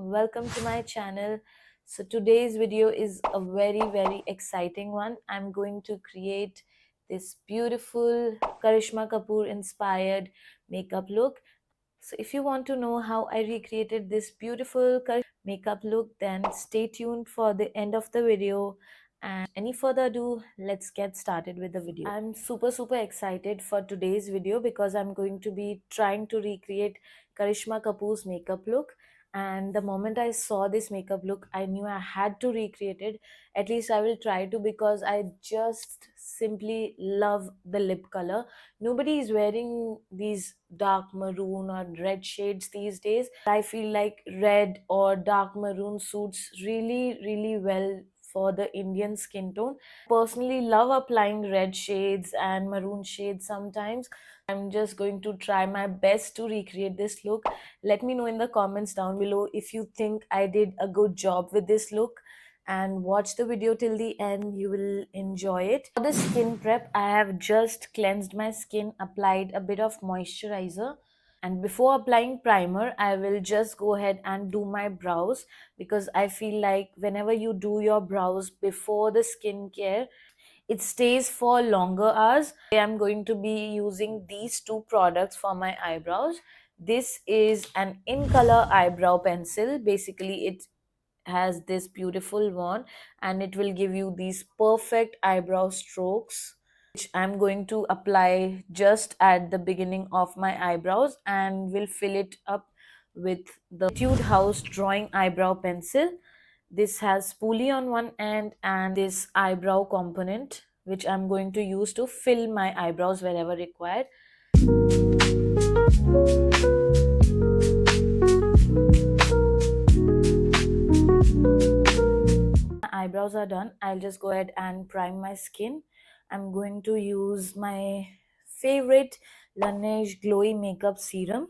welcome to my channel. So today's video is a very exciting one. I'm going to create this beautiful Karisma Kapoor inspired makeup look. So if you want to know how I recreated this beautiful makeup look, then stay tuned for the end of the video. And any further ado, let's get started with the video. I'm super excited for today's video because I'm going to be trying to recreate Karishma Kapoor's makeup look. And the moment I saw this makeup look, I knew I had to recreate it. At least I will try to, because I just simply love the lip color. Nobody is wearing these dark maroon or red shades these days. I feel like red or dark maroon suits really well for the Indian skin tone. Personally love applying red shades and maroon shades sometimes. I'm just going to try my best to recreate this look. Let me know in the comments down below if you think I did a good job with this look, and watch the video till the end. You will enjoy it. For the skin prep, I have just cleansed my skin, applied a bit of moisturizer, and before applying primer, I will just go ahead and do my brows, because I feel like whenever you do your brows before the skincare, it stays for longer hours. I'm going to be using these two products for my eyebrows. This is an in color eyebrow pencil. Basically, it has this beautiful wand and it will give you these perfect eyebrow strokes, which I'm going to apply just at the beginning of my eyebrows, and will fill it up with the Etude House drawing eyebrow pencil. This has spoolie on one end and this eyebrow component, which I'm going to use to fill my eyebrows wherever required. Eyebrows are done. I'll just go ahead and prime my skin. I'm going to use my favorite Laneige Glowy Makeup Serum.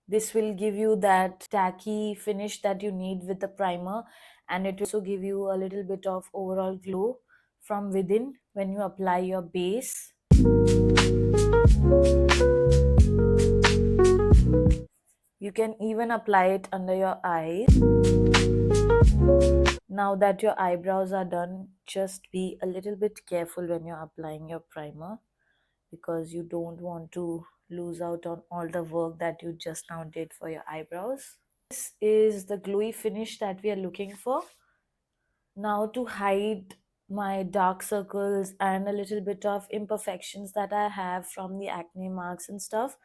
This will give you that tacky finish that you need with the primer, and it will also give you a little bit of overall glow from within when you apply your base. You can even apply it under your eyes. Now that your eyebrows are done, just be a little bit careful when you're applying your primer, because you don't want to lose out on all the work that you just now did for your eyebrows. This is the glowy finish that we are looking for. Now, to hide my dark circles and a little bit of imperfections that I have from the acne marks and stuff,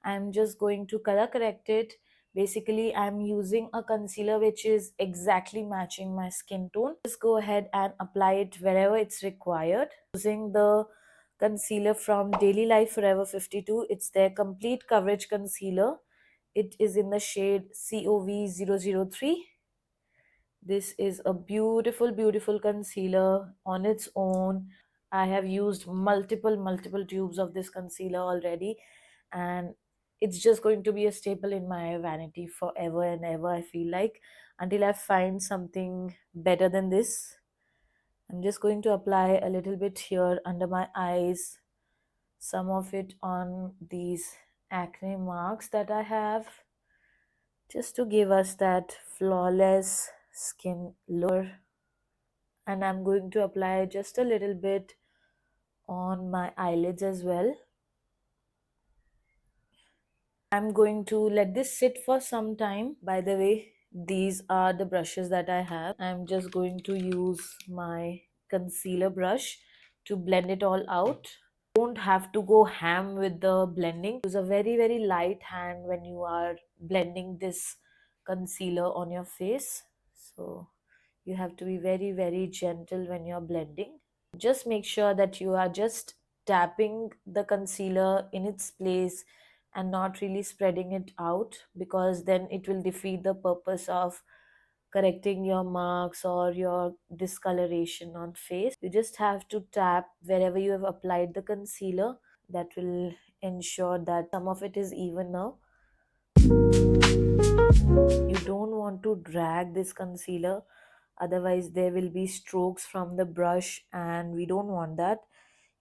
I'm just going to color correct it. Basically, I'm using a concealer which is exactly matching my skin tone. Just go ahead and apply it wherever it's required. Using the concealer from Daily Life Forever 52. It's their complete coverage concealer. It is in the shade COV003. This is a beautiful concealer on its own. I have used multiple tubes of this concealer already, and it's just going to be a staple in my vanity forever and ever, I feel like, until I find something better than this. I'm just going to apply a little bit here under my eyes, some of it on these acne marks that I have, just to give us that flawless skin look. And I'm going to apply just a little bit on my eyelids as well. I'm going to let this sit for some time. By the way, these are the brushes that I have. I'm just going to use my concealer brush to blend it all out. Don't have to go ham with the blending. Use a very light hand when you are blending this concealer on your face. So you have to be very gentle when you're blending. Just make sure that you are just tapping the concealer in its place and not really spreading it out, because then it will defeat the purpose of correcting your marks or your discoloration on face. You just have to tap wherever you have applied the concealer. That will ensure that some of it is even now. You don't want to drag this concealer, otherwise there will be strokes from the brush, and we don't want that.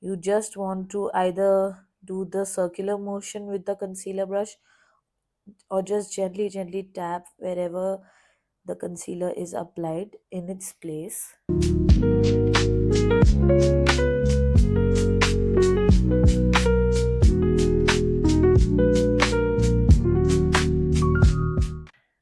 You just want to either do the circular motion with the concealer brush, or just gently tap wherever the concealer is applied in its place.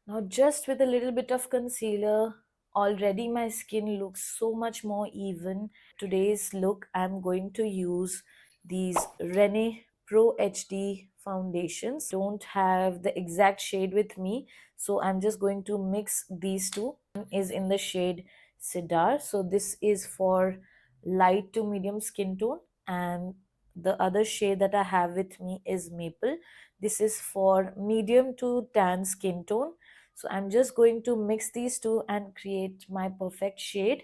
Now just with a little bit of concealer, already my skin looks so much more even. Today's look, I'm going to use these Rene Pro HD foundations. Don't have the exact shade with me, so I'm just going to mix these two. One is in the shade Cedar, so this is for light to medium skin tone, and the other shade that I have with me is Maple. This is for medium to tan skin tone. So I'm just going to mix these two and create my perfect shade.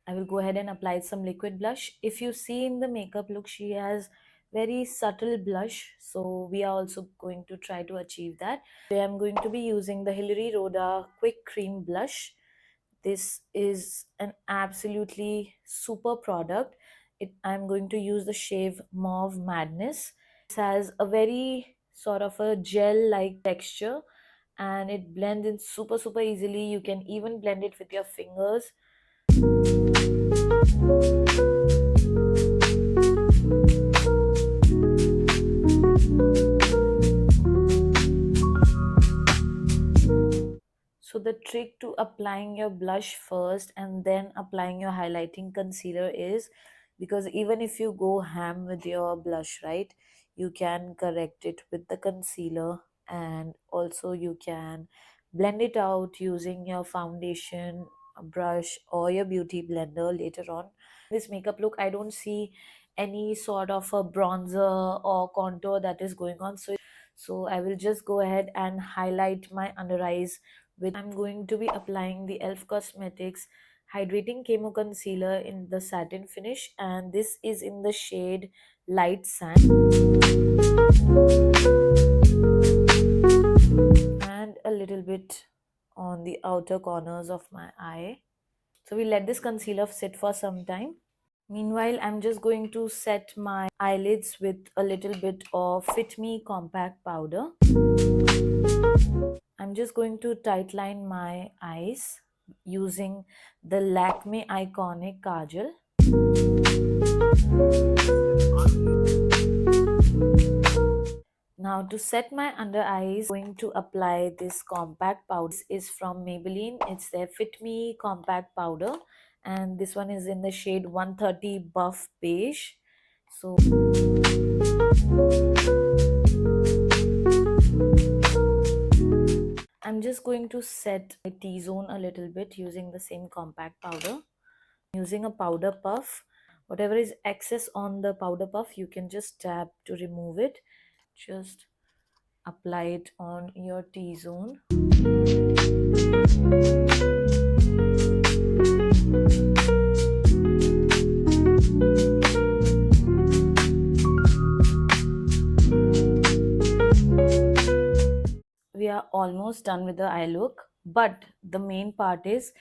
I will go ahead and apply some liquid blush. If you see in the makeup look, she has very subtle blush, so we are also going to try to achieve that. Today I'm going to be using the Hilary Rhoda Quick Cream Blush. This is an absolutely super product. I'm going to use the shade Mauve Madness. This has a very sort of a gel-like texture, and it blends in super easily. You can even blend it with your fingers. So the trick to applying your blush first and then applying your highlighting concealer is, because even if you go ham with your blush, right, you can correct it with the concealer, and also you can blend it out using your foundation brush or your beauty blender later on. This makeup look, I don't see any sort of a bronzer or contour that is going on, so I will just go ahead and highlight my under eyes with, I'm going to be applying the Elf Cosmetics Hydrating Camo Concealer in the satin finish, and this is in the shade Light Sand. And a little bit on the outer corners of my eye. So we let this concealer sit for some time. Meanwhile, I'm just going to set my eyelids with a little bit of Fit Me Compact Powder. I'm just going to tightline my eyes using the Lakme Iconic Kajal. Now to set my under eyes, I'm going to apply this compact powder. This is from Maybelline. It's their Fit Me Compact Powder, and this one is in the shade 130 Buff Beige. So I'm just going to set my T-zone a little bit using the same compact powder. Using a powder puff, whatever is excess on the powder puff, you can just tap to remove it. Just apply it on your T-zone. We are almost done with the eye look, but the main part is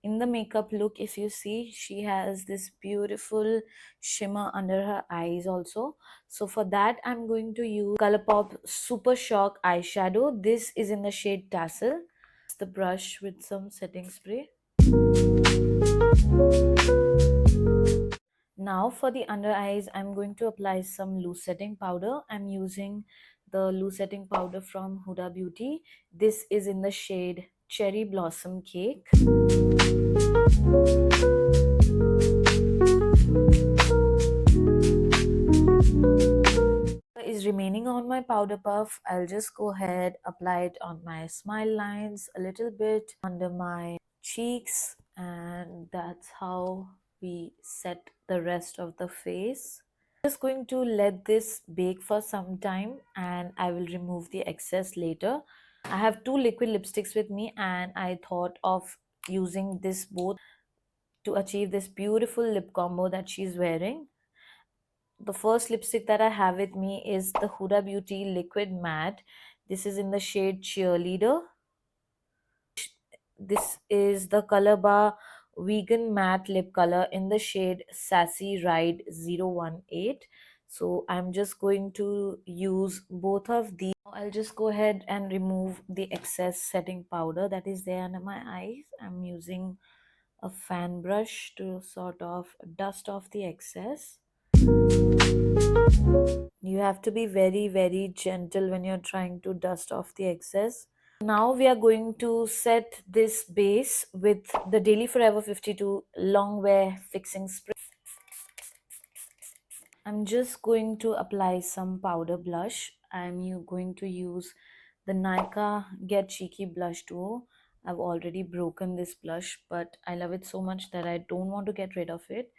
in the makeup look. If you see, she has this beautiful shimmer under her eyes also. So for that, I'm going to use Colourpop Super Shock eyeshadow. This is in the shade Tassel. The brush with some setting spray. Now for the under eyes, I'm going to apply some loose setting powder. I'm using the loose setting powder from Huda Beauty. This is in the shade Cherry Blossom Cake. Is remaining on my powder puff. I'll just go ahead, apply it on my smile lines, a little bit under my cheeks, and that's how we set the rest of the face. Just going to let this bake for some time, and I will remove the excess later. I have two liquid lipsticks with me, and I thought of using this both to achieve this beautiful lip combo that she's wearing. the first lipstick that I have with me is the Huda Beauty Liquid Matte. This is in the shade Cheerleader. This is the Color Bar Vegan Matte Lip Color in the shade Sassy Ride 018. So I'm just going to use both of these. I'll just go ahead and remove the excess setting powder that is there under my eyes. I'm using a fan brush to sort of dust off the excess. You have to be very, very gentle when you're trying to dust off the excess. Now we are going to set this base with the Daily Forever 52 Long Wear Fixing Spray. I'm just going to apply some powder blush. Going to use the Nykaa Get Cheeky Blush Duo. I've already broken this blush, but I love it so much that I don't want to get rid of it.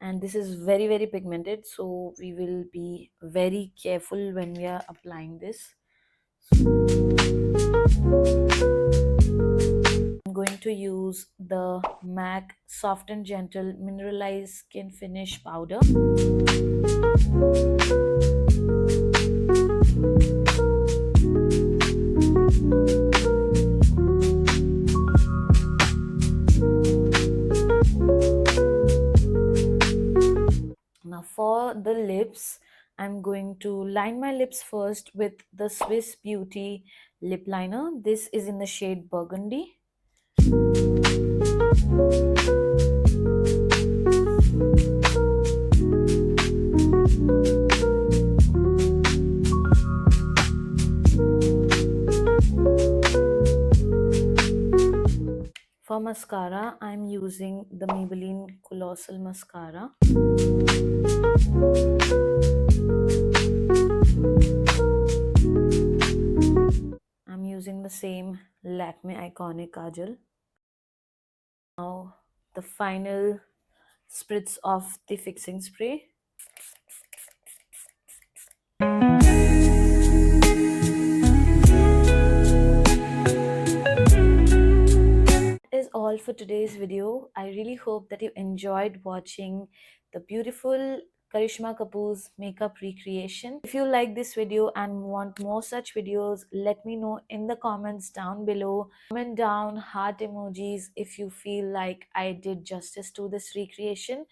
And this is very, very pigmented, so we will be very careful when we are applying this. I'm going to use the MAC Soft and Gentle Mineralized Skin Finish Powder. Now for the lips, I'm going to line my lips first with the Swiss Beauty lip liner. This is in the shade Burgundy. For mascara, I'm using the Maybelline Colossal Mascara. I'm using the same Lakme Iconic Kajal. Now the final spritz of the fixing spray. Is all for today's video. I really hope that you enjoyed watching the beautiful Karisma Kapoor's makeup recreation. If you like this video and want more such videos, let me know in the comments down below. Comment down heart emojis if you feel like I did justice to this recreation.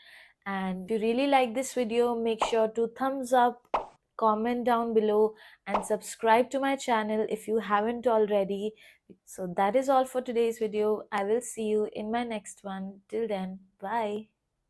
And if you really like this video, make sure to thumbs up, comment down below, and subscribe to my channel if you haven't already. So that is all for today's video. I will see you in my next one. Till then, bye.